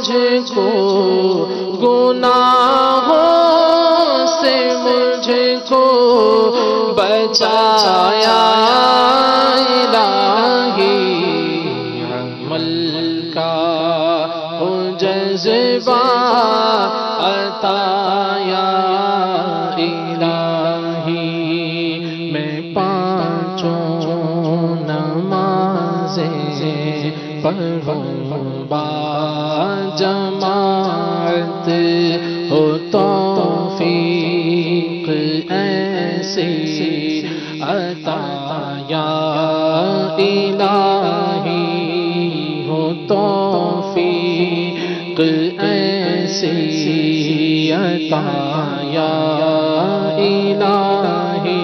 مجھ کو گناہوں سے مجھ کو بچایا الہی عمل کا ہو جذبہ عطا یا الہی میں پانچوں نمازیں پڑھوں با جماعت ہو توفیق ایسی عطا یا الہی ہو توفیق ایسی عطا یا الہی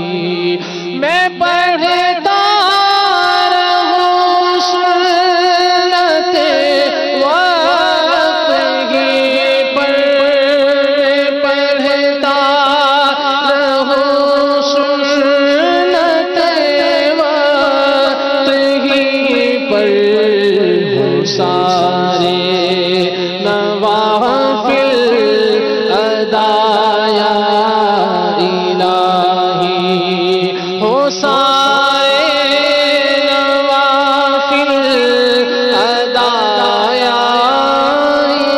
میں پڑھتا سارے نوافل ادا یا الہی ہو سارے نوافل ادا یا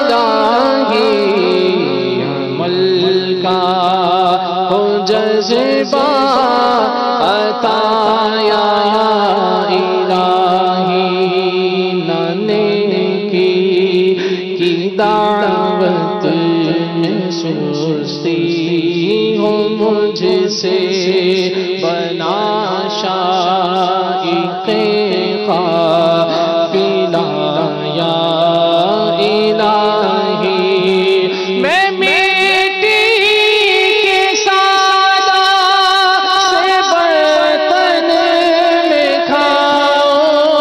الہی عمل کا ہو جذبہ عطا یا دعوت میں سستی ہو مجھ سے بنا شائق قافلہ یا الہی میں مٹی کے سادہ سے برتن میں کھاؤں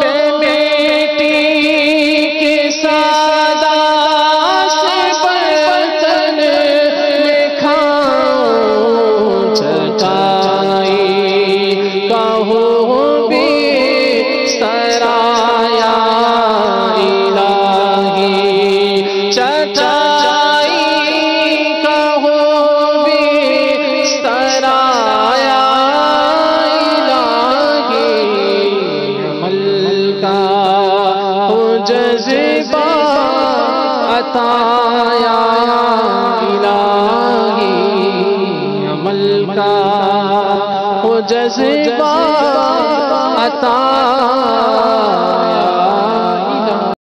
میں مٹی کے سادہ جذبہ عطا یا الہی عمل کا ہو جذبہ عطا